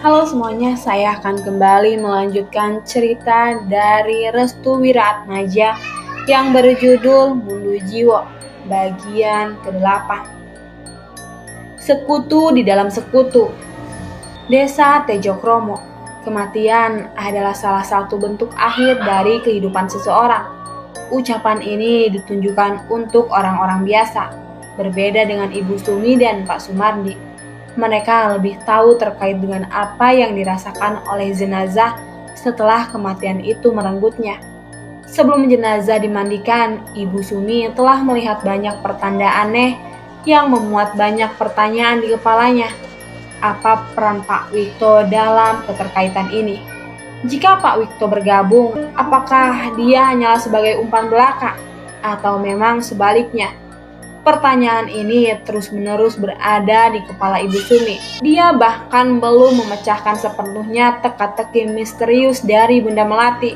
Halo semuanya, saya akan kembali melanjutkan cerita dari Restu Wiraatmaja yang berjudul Mundu Jiwo, bagian ke-8. Sekutu di dalam sekutu. Desa Tejokromo. Kematian adalah salah satu bentuk akhir dari kehidupan seseorang. Ucapan ini ditunjukkan untuk orang-orang biasa, berbeda dengan Ibu Sumi dan Pak Sumardi. Mereka lebih tahu terkait dengan apa yang dirasakan oleh jenazah setelah kematian itu merenggutnya. Sebelum jenazah dimandikan, Ibu Sumi telah melihat banyak pertanda aneh yang memuat banyak pertanyaan di kepalanya. Apa peran Pak Wikto dalam keterkaitan ini? Jika Pak Wikto bergabung, apakah dia hanyalah sebagai umpan belaka? Atau memang sebaliknya? Pertanyaan ini terus-menerus berada di kepala Ibu Sumi. Dia bahkan belum memecahkan sepenuhnya teka-teki misterius dari Bunda Melati.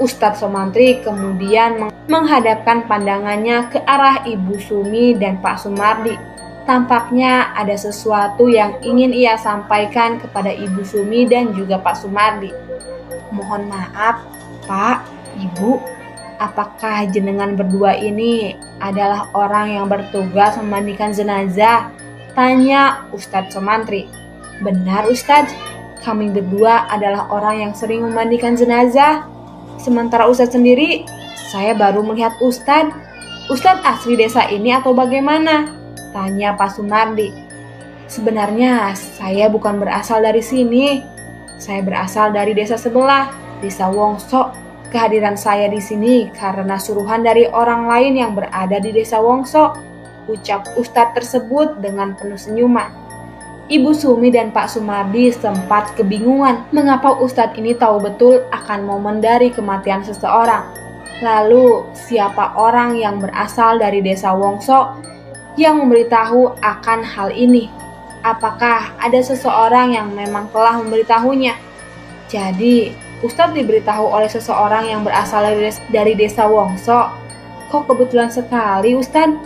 Ustadz Somantri kemudian menghadapkan pandangannya ke arah Ibu Sumi dan Pak Sumardi. Tampaknya ada sesuatu yang ingin ia sampaikan kepada Ibu Sumi dan juga Pak Sumardi. Mohon maaf, Pak, Ibu. Apakah jenengan berdua ini adalah orang yang bertugas memandikan jenazah? Tanya Ustadz Somantri. Benar Ustadz, kami berdua adalah orang yang sering memandikan jenazah. Sementara Ustadz sendiri, saya baru melihat Ustadz. Ustadz asli desa ini atau bagaimana? Tanya Pak Sumardi. Sebenarnya saya bukan berasal dari sini. Saya berasal dari desa sebelah, Desa Wongso. Kehadiran saya di sini karena suruhan dari orang lain yang berada di Desa Wongso, ucap Ustadz tersebut dengan penuh senyuman. Ibu Sumi dan Pak Sumardi sempat kebingungan mengapa Ustadz ini tahu betul akan momen dari kematian seseorang. Lalu, siapa orang yang berasal dari Desa Wongso yang memberitahu akan hal ini? Apakah ada seseorang yang memang telah memberitahunya? Jadi, Ustadz diberitahu oleh seseorang yang berasal dari Desa Wongso. Kok kebetulan sekali Ustadz?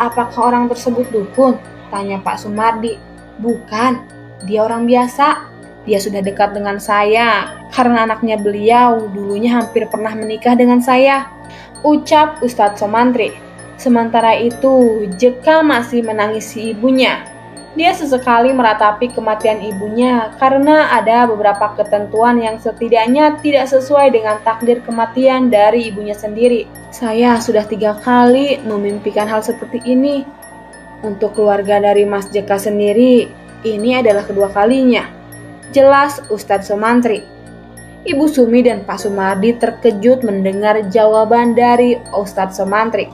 Apakah orang tersebut dukun? Tanya Pak Sumardi. Bukan, dia orang biasa. Dia sudah dekat dengan saya karena anaknya beliau dulunya hampir pernah menikah dengan saya, ucap Ustadz Somantri. Sementara itu, Jeka masih menangisi ibunya. Dia sesekali meratapi kematian ibunya karena ada beberapa ketentuan yang setidaknya tidak sesuai dengan takdir kematian dari ibunya sendiri. Saya sudah 3 kali memimpikan hal seperti ini. Untuk keluarga dari Mas Jeka sendiri, ini adalah kedua kalinya. Jelas Ustadz Somantri. Ibu Sumi dan Pak Sumardi terkejut mendengar jawaban dari Ustadz Somantri.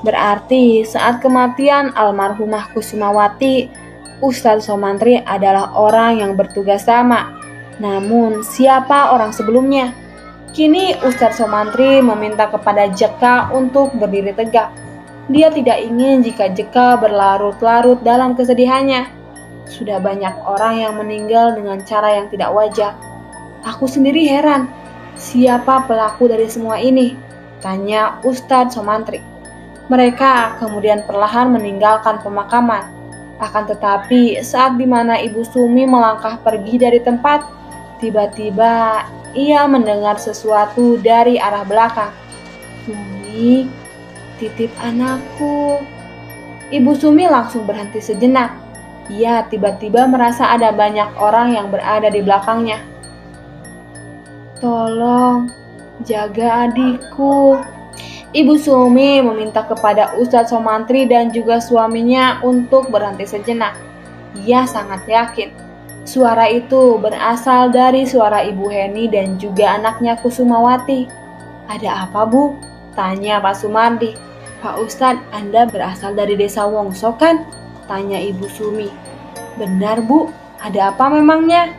Berarti saat kematian almarhumah Kusumawati, Ustadz Somantri adalah orang yang bertugas sama. Namun, siapa orang sebelumnya? Kini Ustadz Somantri meminta kepada Jeka untuk berdiri tegak. Dia tidak ingin jika Jeka berlarut-larut dalam kesedihannya. Sudah banyak orang yang meninggal dengan cara yang tidak wajar. Aku sendiri heran, siapa pelaku dari semua ini? Tanya Ustadz Somantri. Mereka kemudian perlahan meninggalkan pemakaman. Akan tetapi saat dimana Ibu Sumi melangkah pergi dari tempat, tiba-tiba ia mendengar sesuatu dari arah belakang. Sumi, titip anakku. Ibu Sumi langsung berhenti sejenak. Ia tiba-tiba merasa ada banyak orang yang berada di belakangnya. Tolong, jaga adikku. Ibu Sumi meminta kepada Ustadz Somantri dan juga suaminya untuk berhenti sejenak. Ia sangat yakin suara itu berasal dari suara Ibu Heni dan juga anaknya Kusumawati. Ada apa, Bu? Tanya Pak Sumardi. Pak Ustadz, Anda berasal dari Desa Wongso kan? Tanya Ibu Sumi. Benar, Bu. Ada apa memangnya?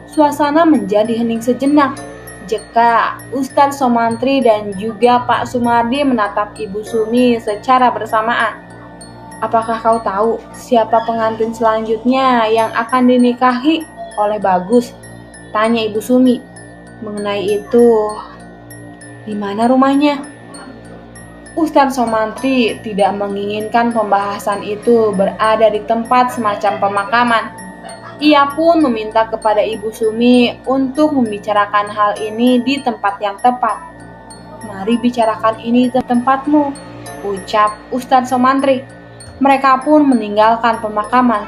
Suasana menjadi hening sejenak. Jeka, Ustadz Somantri dan juga Pak Sumardi menatap Ibu Sumi secara bersamaan. Apakah kau tahu siapa pengantin selanjutnya yang akan dinikahi oleh Bagus? Tanya Ibu Sumi. Mengenai itu, di mana rumahnya? Ustadz Somantri tidak menginginkan pembahasan itu berada di tempat semacam pemakaman. Ia pun meminta kepada Ibu Sumi untuk membicarakan hal ini di tempat yang tepat. "Mari bicarakan ini di tempatmu," ucap Ustadz Somantri. Mereka pun meninggalkan pemakaman.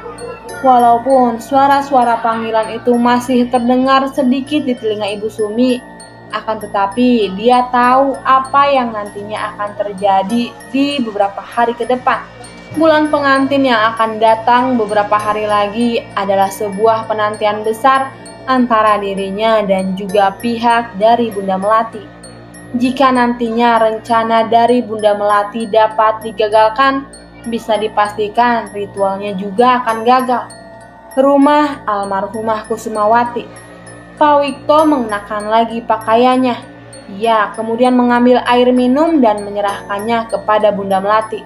Walaupun suara-suara panggilan itu masih terdengar sedikit di telinga Ibu Sumi, akan tetapi dia tahu apa yang nantinya akan terjadi di beberapa hari ke depan. Bulan pengantin yang akan datang beberapa hari lagi adalah sebuah penantian besar antara dirinya dan juga pihak dari Bunda Melati. Jika nantinya rencana dari Bunda Melati dapat digagalkan, bisa dipastikan ritualnya juga akan gagal. Rumah almarhumah Kusumawati. Pak Wikto mengenakan lagi pakaiannya. Ia kemudian mengambil air minum dan menyerahkannya kepada Bunda Melati.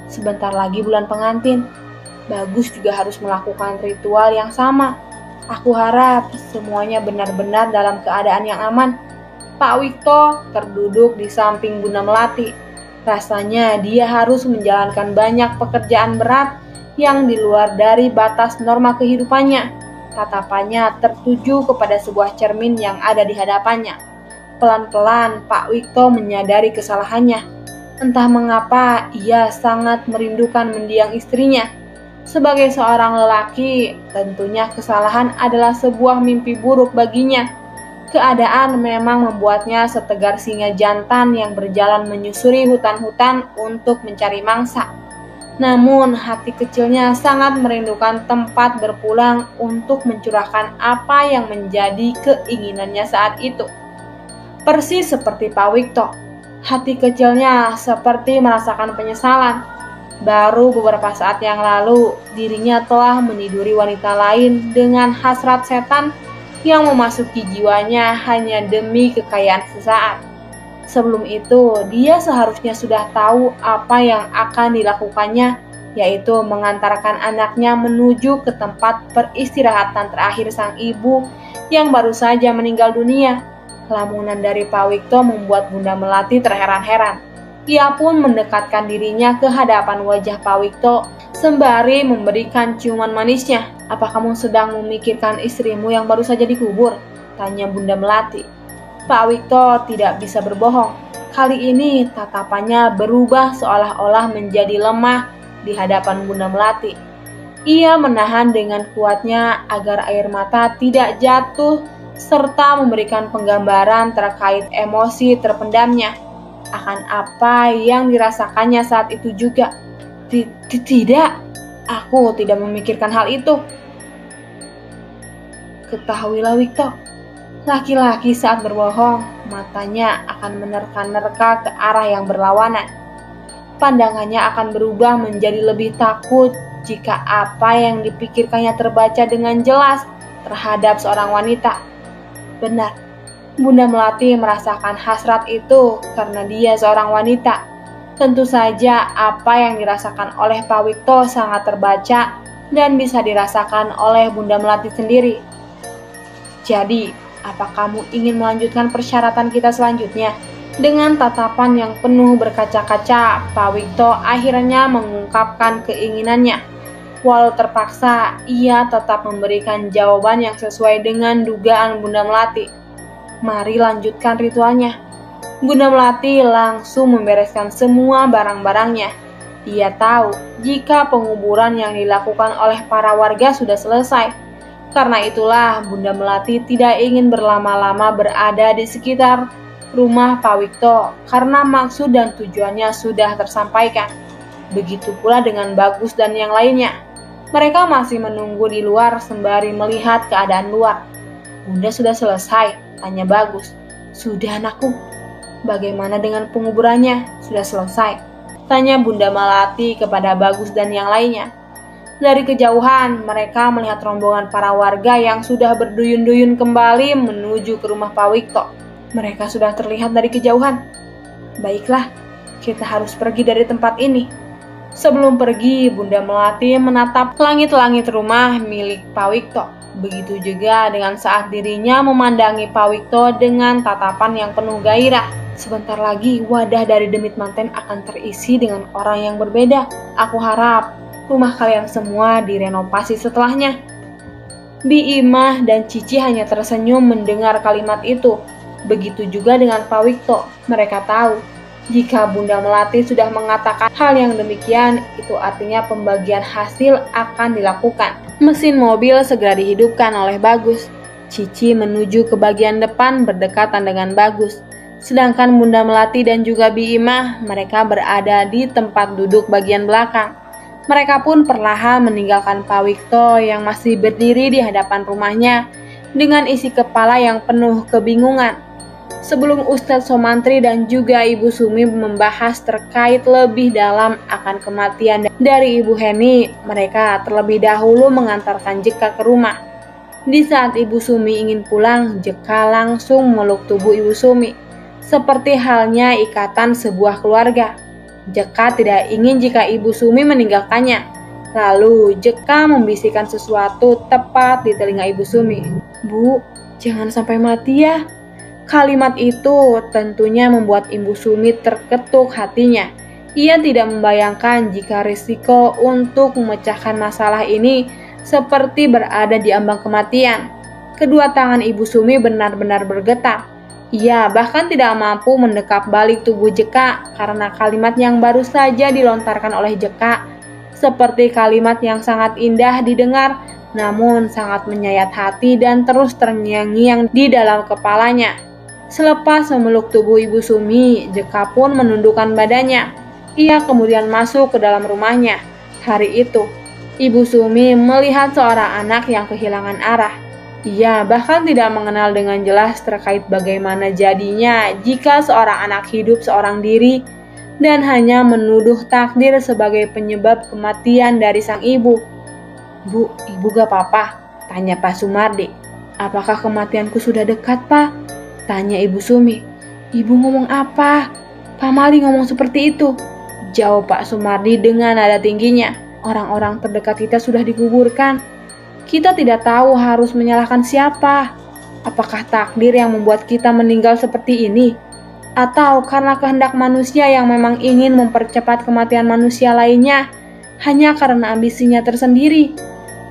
Sebentar lagi bulan pengantin. Bagus juga harus melakukan ritual yang sama. Aku harap semuanya benar-benar dalam keadaan yang aman. Pak Wikto terduduk di samping Bunda Melati. Rasanya dia harus menjalankan banyak pekerjaan berat yang di luar dari batas norma kehidupannya. Tatapannya tertuju kepada sebuah cermin yang ada di hadapannya. Pelan-pelan Pak Wikto menyadari kesalahannya. Entah mengapa ia sangat merindukan mendiang istrinya. Sebagai seorang lelaki, tentunya kesalahan adalah sebuah mimpi buruk baginya. Keadaan memang membuatnya setegar singa jantan yang berjalan menyusuri hutan-hutan untuk mencari mangsa. Namun hati kecilnya sangat merindukan tempat berpulang untuk mencurahkan apa yang menjadi keinginannya saat itu. Persis seperti Pak Wikto, hati kecilnya seperti merasakan penyesalan. Baru beberapa saat yang lalu, dirinya telah meniduri wanita lain dengan hasrat setan yang memasuki jiwanya hanya demi kekayaan sesaat. Sebelum itu, dia seharusnya sudah tahu apa yang akan dilakukannya, yaitu mengantarkan anaknya menuju ke tempat peristirahatan terakhir sang ibu yang baru saja meninggal dunia. Lamunan dari Pak Wikto membuat Bunda Melati terheran-heran. Ia pun mendekatkan dirinya ke hadapan wajah Pak Wikto sembari memberikan ciuman manisnya. "Apa kamu sedang memikirkan istrimu yang baru saja dikubur?" tanya Bunda Melati. Pak Wikto tidak bisa berbohong. Kali ini tatapannya berubah seolah-olah menjadi lemah di hadapan Bunda Melati. Ia menahan dengan kuatnya agar air mata tidak jatuh serta memberikan penggambaran terkait emosi terpendamnya akan apa yang dirasakannya saat itu juga. Tidak, aku tidak memikirkan hal itu. Ketahuilah Wikto, laki-laki saat berbohong, matanya akan menerka-nerka ke arah yang berlawanan. Pandangannya akan berubah menjadi lebih takut jika apa yang dipikirkannya terbaca dengan jelas terhadap seorang wanita. Benar, Bunda Melati merasakan hasrat itu karena dia seorang wanita. Tentu saja apa yang dirasakan oleh Pak Wikto sangat terbaca dan bisa dirasakan oleh Bunda Melati sendiri. "Jadi, apa kamu ingin melanjutkan persyaratan kita selanjutnya?" Dengan tatapan yang penuh berkaca-kaca, Pak Wikto akhirnya mengungkapkan keinginannya. Walau terpaksa, ia tetap memberikan jawaban yang sesuai dengan dugaan Bunda Melati. "Mari lanjutkan ritualnya." Bunda Melati langsung membereskan semua barang-barangnya. Ia tahu jika penguburan yang dilakukan oleh para warga sudah selesai. Karena itulah Bunda Melati tidak ingin berlama-lama berada di sekitar rumah Pak Wikto karena maksud dan tujuannya sudah tersampaikan. Begitu pula dengan Bagus dan yang lainnya. Mereka masih menunggu di luar sembari melihat keadaan luar. "Bunda sudah selesai?" tanya Bagus. "Sudah anakku." "Bagaimana dengan penguburannya? Sudah selesai?" tanya Bunda Melati kepada Bagus dan yang lainnya. Dari kejauhan, mereka melihat rombongan para warga yang sudah berduyun-duyun kembali menuju ke rumah Pak Wikto. Mereka sudah terlihat dari kejauhan. "Baiklah, kita harus pergi dari tempat ini." Sebelum pergi, Bunda Melati menatap langit-langit rumah milik Pak Wikto. Begitu juga dengan saat dirinya memandangi Pak Wikto dengan tatapan yang penuh gairah. "Sebentar lagi wadah dari Demit Manten akan terisi dengan orang yang berbeda. Aku harap rumah kalian semua direnovasi setelahnya." Bi Imah dan Cici hanya tersenyum mendengar kalimat itu. Begitu juga dengan Pak Wikto. Mereka tahu, jika Bunda Melati sudah mengatakan hal yang demikian, itu artinya pembagian hasil akan dilakukan. Mesin mobil segera dihidupkan oleh Bagus. Cici menuju ke bagian depan berdekatan dengan Bagus. Sedangkan Bunda Melati dan juga Bi Imah, mereka berada di tempat duduk bagian belakang. Mereka pun perlahan meninggalkan Pak Wikto yang masih berdiri di hadapan rumahnya dengan isi kepala yang penuh kebingungan. Sebelum Ustadz Somantri dan juga Ibu Sumi membahas terkait lebih dalam akan kematian dari Ibu Heni, mereka terlebih dahulu mengantarkan Jeka ke rumah. Di saat Ibu Sumi ingin pulang, Jeka langsung memeluk tubuh Ibu Sumi, seperti halnya ikatan sebuah keluarga. Jeka tidak ingin jika Ibu Sumi meninggalkannya. Lalu Jeka membisikkan sesuatu tepat di telinga Ibu Sumi. "Bu, jangan sampai mati ya." Kalimat itu tentunya membuat Ibu Sumi terketuk hatinya. Ia tidak membayangkan jika risiko untuk memecahkan masalah ini seperti berada di ambang kematian. Kedua tangan Ibu Sumi benar-benar bergetar. Ia bahkan tidak mampu mendekap balik tubuh Jeka karena kalimat yang baru saja dilontarkan oleh Jeka seperti kalimat yang sangat indah didengar, namun sangat menyayat hati dan terus terngiang-ngiang di dalam kepalanya. Selepas memeluk tubuh Ibu Sumi, Jeka pun menundukkan badannya. Ia kemudian masuk ke dalam rumahnya. Hari itu, Ibu Sumi melihat seorang anak yang kehilangan arah. Ia bahkan tidak mengenal dengan jelas terkait bagaimana jadinya jika seorang anak hidup seorang diri dan hanya menuduh takdir sebagai penyebab kematian dari sang ibu. "Bu, ibu gak apa-apa?" tanya Pak Sumardi. "Apakah kematianku sudah dekat, Pak?" tanya Ibu Sumi. "Ibu ngomong apa? Pak Mali ngomong seperti itu," jawab Pak Sumardi dengan nada tingginya. "Orang-orang terdekat kita sudah dikuburkan. Kita tidak tahu harus menyalahkan siapa. Apakah takdir yang membuat kita meninggal seperti ini? Atau karena kehendak manusia yang memang ingin mempercepat kematian manusia lainnya hanya karena ambisinya tersendiri?"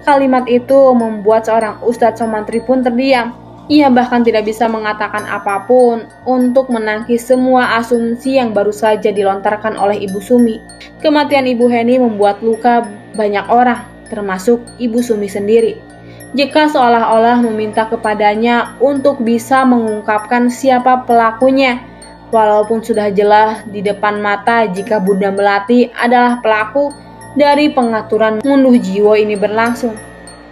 Kalimat itu membuat seorang Ustadz Somantri pun terdiam. Ia bahkan tidak bisa mengatakan apapun untuk menangkis semua asumsi yang baru saja dilontarkan oleh Ibu Sumi. Kematian Ibu Heni membuat luka banyak orang, termasuk Ibu Sumi sendiri. Jika seolah-olah meminta kepadanya untuk bisa mengungkapkan siapa pelakunya, walaupun sudah jelas di depan mata jika Bunda Melati adalah pelaku dari pengaturan ngunduh jiwa ini berlangsung.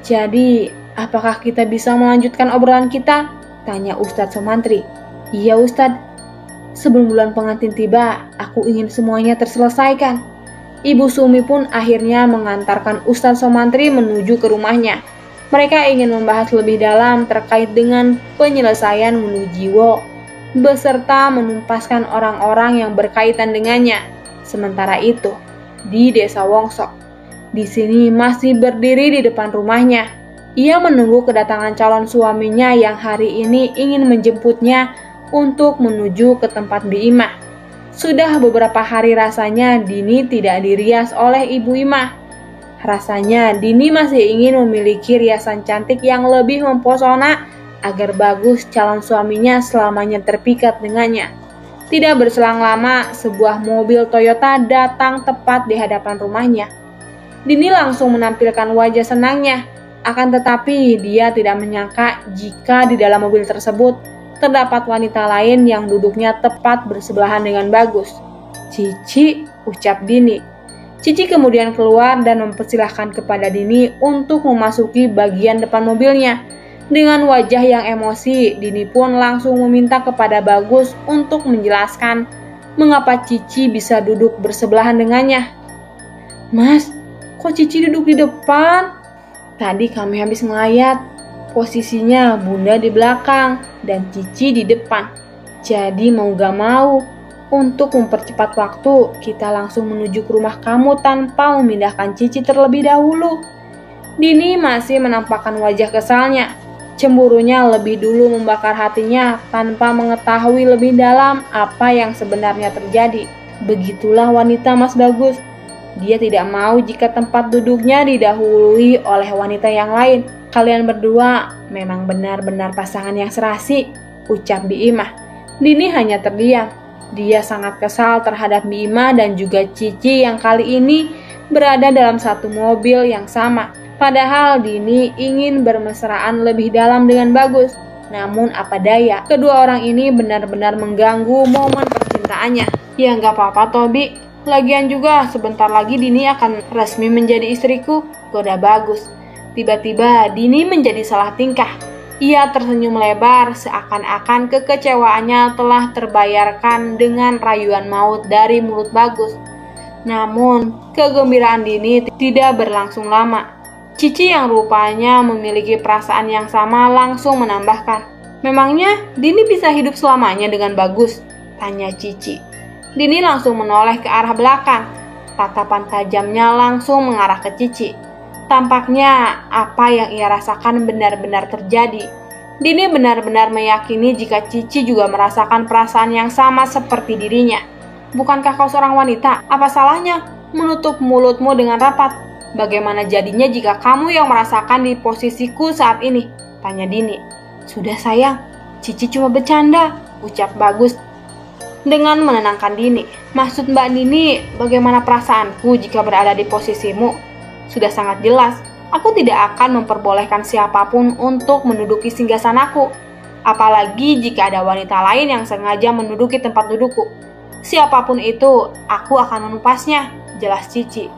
"Jadi, apakah kita bisa melanjutkan obrolan kita?" tanya Ustadz Somantri. "Iya Ustadz, sebelum bulan pengantin tiba, aku ingin semuanya terselesaikan." Ibu Sumi pun akhirnya mengantarkan Ustadz Somantri menuju ke rumahnya. Mereka ingin membahas lebih dalam terkait dengan penyelesaian ngunduh jiwa, beserta menumpaskan orang-orang yang berkaitan dengannya. Sementara itu, di Desa Wongsok, di sini masih berdiri di depan rumahnya. Ia menunggu kedatangan calon suaminya yang hari ini ingin menjemputnya untuk menuju ke tempat Bi Imah. Sudah beberapa hari rasanya Dini tidak dirias oleh Ibu Imah. Rasanya Dini masih ingin memiliki riasan cantik yang lebih mempesona agar Bagus calon suaminya selamanya terpikat dengannya. Tidak berselang lama, sebuah mobil Toyota datang tepat di hadapan rumahnya. Dini langsung menampilkan wajah senangnya, akan tetapi dia tidak menyangka jika di dalam mobil tersebut terdapat wanita lain yang duduknya tepat bersebelahan dengan Bagus. "Cici," ucap Dini. Cici kemudian keluar dan mempersilahkan kepada Dini untuk memasuki bagian depan mobilnya. Dengan wajah yang emosi, Dini pun langsung meminta kepada Bagus untuk menjelaskan mengapa Cici bisa duduk bersebelahan dengannya. "Mas, kok Cici duduk di depan?" "Tadi kami habis ngelayat. Posisinya Bunda di belakang dan Cici di depan. Jadi mau gak mau, untuk mempercepat waktu, kita langsung menuju ke rumah kamu tanpa memindahkan Cici terlebih dahulu." Dini masih menampakkan wajah kesalnya. Cemburunya lebih dulu membakar hatinya tanpa mengetahui lebih dalam apa yang sebenarnya terjadi. Begitulah wanita Mas Bagus. Dia tidak mau jika tempat duduknya didahului oleh wanita yang lain. Kalian berdua memang benar-benar pasangan yang serasi, ucap Biimah. Dini hanya terdiam. Dia sangat kesal terhadap Biimah dan juga Cici yang kali ini berada dalam satu mobil yang sama. Padahal Dini ingin bermesraan lebih dalam dengan Bagus. Namun apa daya, kedua orang ini benar-benar mengganggu momen percintaannya. Ya nggak apa-apa Tobi, lagian juga sebentar lagi Dini akan resmi menjadi istriku, goda Bagus. Tiba-tiba Dini menjadi salah tingkah. Ia tersenyum lebar seakan-akan kekecewaannya telah terbayarkan dengan rayuan maut dari mulut Bagus. Namun, kegembiraan Dini tidak berlangsung lama. Cici yang rupanya memiliki perasaan yang sama langsung menambahkan, "Memangnya Dini bisa hidup selamanya dengan Bagus?" tanya Cici. Dini langsung menoleh ke arah belakang. Tatapan tajamnya langsung mengarah ke Cici. Tampaknya apa yang ia rasakan benar-benar terjadi. Dini benar-benar meyakini jika Cici juga merasakan perasaan yang sama seperti dirinya. "Bukankah kau seorang wanita? Apa salahnya menutup mulutmu dengan rapat? Bagaimana jadinya jika kamu yang merasakan di posisiku saat ini?" tanya Dini. "Sudah sayang, Cici cuma bercanda," ucap Bagus dengan menenangkan Dini. "Maksud Mbak Dini, bagaimana perasaanku jika berada di posisimu? Sudah sangat jelas, aku tidak akan memperbolehkan siapapun untuk menduduki singgasanaku. Apalagi jika ada wanita lain yang sengaja menduduki tempat dudukku. Siapapun itu, aku akan menupasnya," jelas Cici.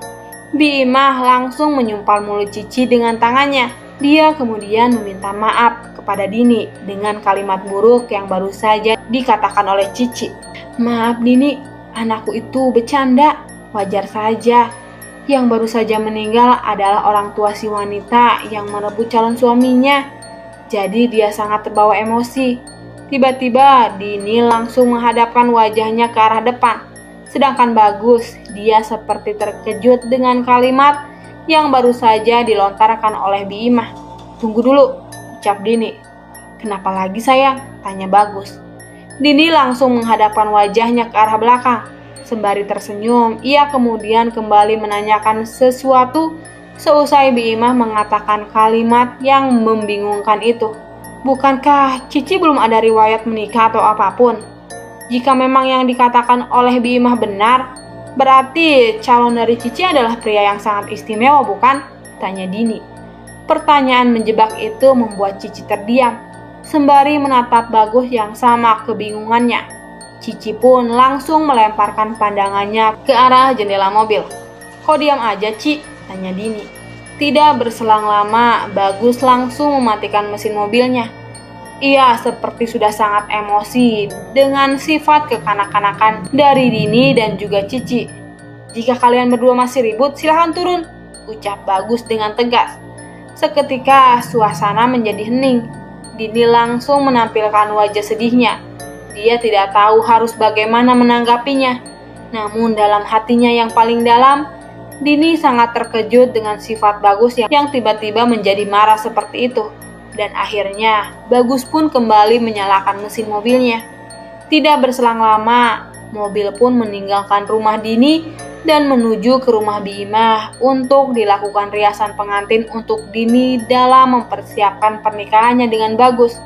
Biimah langsung menyumpal mulut Cici dengan tangannya. Dia kemudian meminta maaf kepada Dini dengan kalimat buruk yang baru saja dikatakan oleh Cici. "Maaf Dini, anakku itu bercanda, wajar saja. Yang baru saja meninggal adalah orang tua si wanita yang merebut calon suaminya. Jadi dia sangat terbawa emosi." Tiba-tiba Dini langsung menghadapkan wajahnya ke arah depan. Sedangkan Bagus, dia seperti terkejut dengan kalimat yang baru saja dilontarkan oleh Biimah. "Tunggu dulu," ucap Dini. "Kenapa lagi sayang?" tanya Bagus. Dini langsung menghadapkan wajahnya ke arah belakang. Sembari tersenyum, ia kemudian kembali menanyakan sesuatu seusai Biimah mengatakan kalimat yang membingungkan itu. "Bukankah Cici belum ada riwayat menikah atau apapun? Jika memang yang dikatakan oleh Biimah benar, berarti calon dari Cici adalah pria yang sangat istimewa, bukan?" tanya Dini. Pertanyaan menjebak itu membuat Cici terdiam, sembari menatap Bagus yang sama kebingungannya. Cici pun langsung melemparkan pandangannya ke arah jendela mobil. "Kok diam aja, Ci?" tanya Dini. Tidak berselang lama, Bagus langsung mematikan mesin mobilnya. Ia seperti sudah sangat emosi dengan sifat kekanak-kanakan dari Dini dan juga Cici. "Jika kalian berdua masih ribut, silahkan turun," ucap Bagus dengan tegas. Seketika suasana menjadi hening. Dini langsung menampilkan wajah sedihnya. Dia tidak tahu harus bagaimana menanggapinya. Namun dalam hatinya yang paling dalam, Dini sangat terkejut dengan sifat Bagus yang tiba-tiba menjadi marah seperti itu. Dan akhirnya, Bagus pun kembali menyalakan mesin mobilnya. Tidak berselang lama, mobil pun meninggalkan rumah Dini dan menuju ke rumah Biimah untuk dilakukan riasan pengantin untuk Dini dalam mempersiapkan pernikahannya dengan Bagus.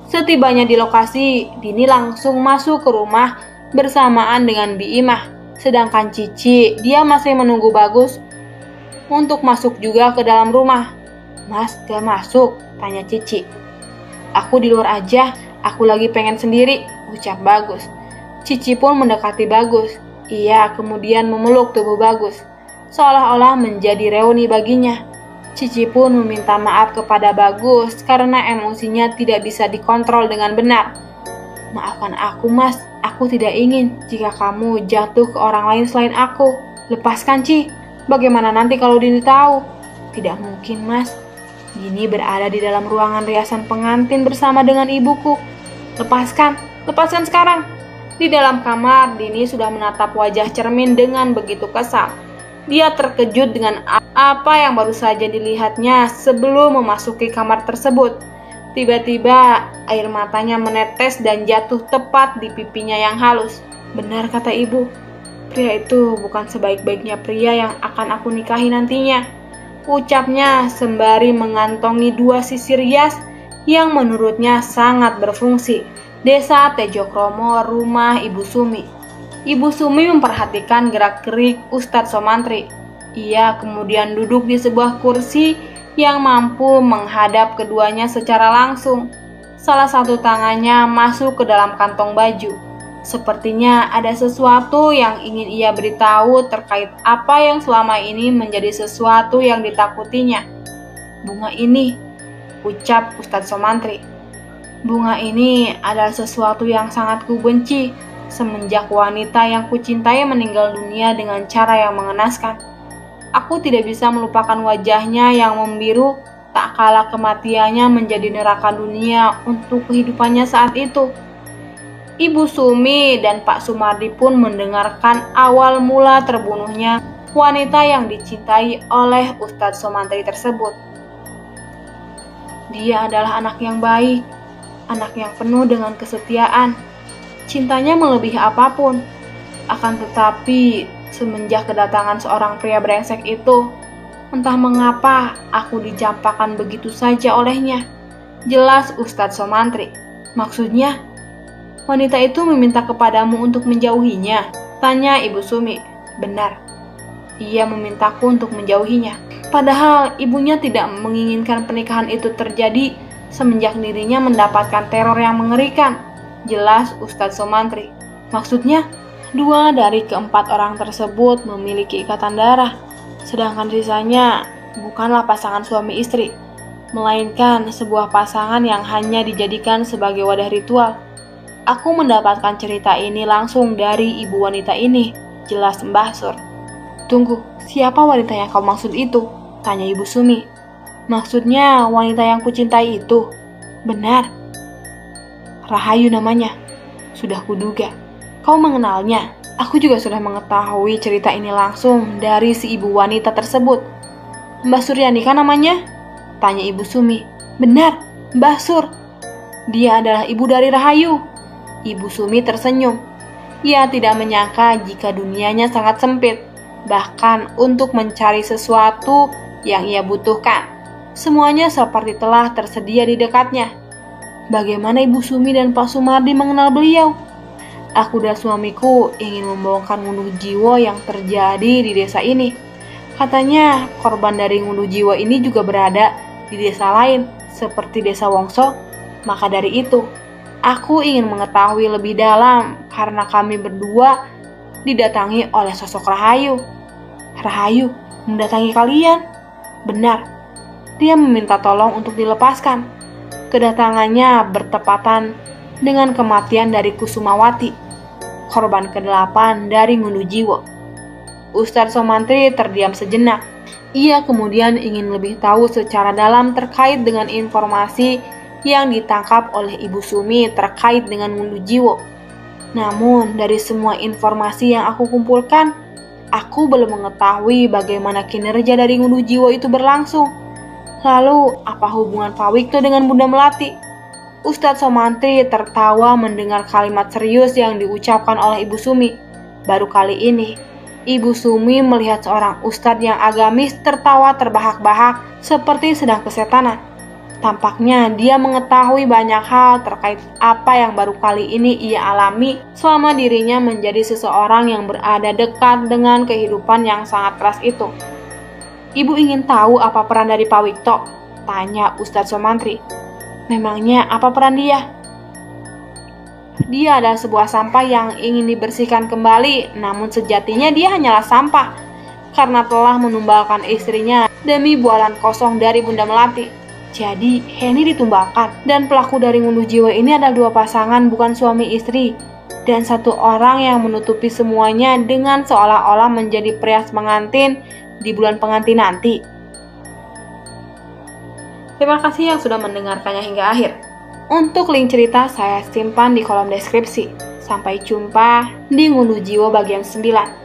Setibanya di lokasi, Dini langsung masuk ke rumah bersamaan dengan Biimah. Sedangkan Cici, dia masih menunggu Bagus untuk masuk juga ke dalam rumah. "Mas, gak masuk?" tanya Cici. "Aku di luar aja, aku lagi pengen sendiri," ucap Bagus. Cici pun mendekati Bagus. Ia kemudian memeluk tubuh Bagus, seolah-olah menjadi reuni baginya. Cici pun meminta maaf kepada Bagus karena emosinya tidak bisa dikontrol dengan benar. "Maafkan aku, Mas. Aku tidak ingin jika kamu jatuh ke orang lain selain aku. Lepaskan, Ci. Bagaimana nanti kalau Dini tahu?" "Tidak mungkin, Mas. Dini berada di dalam ruangan riasan pengantin bersama dengan ibuku. Lepaskan sekarang." Di dalam kamar, Dini sudah menatap wajah cermin dengan begitu kesal. Dia terkejut dengan apa yang baru saja dilihatnya sebelum memasuki kamar tersebut. Tiba-tiba, air matanya menetes dan jatuh tepat di pipinya yang halus. "Benar kata ibu, pria itu bukan sebaik-baiknya pria yang akan aku nikahi nantinya. Ucapnya sembari mengantongi 2 sisir rias yang menurutnya sangat berfungsi. Desa Tejokromo, rumah Ibu Sumi. Ibu Sumi memperhatikan gerak-gerik Ustadz Somantri. Ia kemudian duduk di sebuah kursi yang mampu menghadap keduanya secara langsung. Salah satu tangannya masuk ke dalam kantong baju. Sepertinya ada sesuatu yang ingin ia beritahu terkait apa yang selama ini menjadi sesuatu yang ditakutinya. Bunga ini, ucap Ustadz Somantri. Bunga ini adalah sesuatu yang sangat kubenci semenjak wanita yang kucintai meninggal dunia dengan cara yang mengenaskan. Aku tidak bisa melupakan wajahnya yang membiru tak kala kematiannya menjadi neraka dunia untuk kehidupannya saat itu. Ibu Sumi dan Pak Sumardi pun mendengarkan awal mula terbunuhnya wanita yang dicintai oleh Ustadz Somantri tersebut. Dia adalah anak yang baik, anak yang penuh dengan kesetiaan. Cintanya melebihi apapun. Akan tetapi, semenjak kedatangan seorang pria brengsek itu, entah mengapa aku dicampakkan begitu saja olehnya. Jelas Ustadz Somantri. Maksudnya, wanita itu meminta kepadamu untuk menjauhinya? Tanya Ibu Sumi. Benar. Ia memintaku untuk menjauhinya. Padahal ibunya tidak menginginkan pernikahan itu terjadi semenjak dirinya mendapatkan teror yang mengerikan. Jelas Ustadz Somantri. Maksudnya, 2 dari ke-4 orang tersebut memiliki ikatan darah, sedangkan sisanya bukanlah pasangan suami istri, melainkan sebuah pasangan yang hanya dijadikan sebagai wadah ritual. Aku mendapatkan cerita ini langsung dari ibu wanita ini, jelas Mbah Sur. Tunggu, siapa wanita yang kau maksud itu? Tanya Ibu Sumi. Maksudnya wanita yang kucintai itu? Benar. Rahayu namanya. Sudah kuduga. Kau mengenalnya? Aku juga sudah mengetahui cerita ini langsung dari si ibu wanita tersebut. Mbak Suryani kan namanya? Tanya Ibu Sumi. Benar, Mbah Sur. Dia adalah ibu dari Rahayu. Ibu Sumi tersenyum. Ia tidak menyangka jika dunianya sangat sempit, bahkan untuk mencari sesuatu yang ia butuhkan. Semuanya seperti telah tersedia di dekatnya. Bagaimana Ibu Sumi dan Pak Sumardi mengenal beliau? Aku dan suamiku ingin membongkar ngunduh jiwa yang terjadi di desa ini. Katanya korban dari ngunduh jiwa ini juga berada di desa lain, seperti desa Wongso. Maka dari itu, aku ingin mengetahui lebih dalam karena kami berdua didatangi oleh sosok Rahayu. Rahayu mendatangi kalian? Benar. Dia meminta tolong untuk dilepaskan. Kedatangannya bertepatan dengan kematian dari Kusumawati, korban ke-8 dari ngunduh jiwa. Ustadz Somantri terdiam sejenak. Ia kemudian ingin lebih tahu secara dalam terkait dengan informasi yang ditangkap oleh Ibu Sumi terkait dengan ngunduh jiwa. Namun dari semua informasi yang aku kumpulkan, aku belum mengetahui bagaimana kinerja dari ngunduh jiwa itu berlangsung. Lalu, apa hubungan Pak Wikto dengan Bunda Melati? Ustadz Somantri tertawa mendengar kalimat serius yang diucapkan oleh Ibu Sumi. Baru kali ini, Ibu Sumi melihat seorang ustadz yang agamis tertawa terbahak-bahak seperti sedang kesetanan. Tampaknya dia mengetahui banyak hal terkait apa yang baru kali ini ia alami selama dirinya menjadi seseorang yang berada dekat dengan kehidupan yang sangat keras itu. Ibu ingin tahu apa peran dari Pak Wikto? Tanya Ustadz Somantri. Memangnya apa peran dia? Dia adalah sebuah sampah yang ingin dibersihkan kembali, namun sejatinya dia hanyalah sampah karena telah menumbalkan istrinya demi bualan kosong dari Bunda Melati. Jadi, Heni ditumbalkan, dan pelaku dari ngunduh jiwa ini adalah 2 pasangan bukan suami istri, dan 1 orang yang menutupi semuanya dengan seolah-olah menjadi perias pengantin di bulan pengantin nanti. Terima kasih yang sudah mendengarkannya hingga akhir. Untuk link cerita saya simpan di kolom deskripsi. Sampai jumpa di Ngunduh Jiwa bagian 9.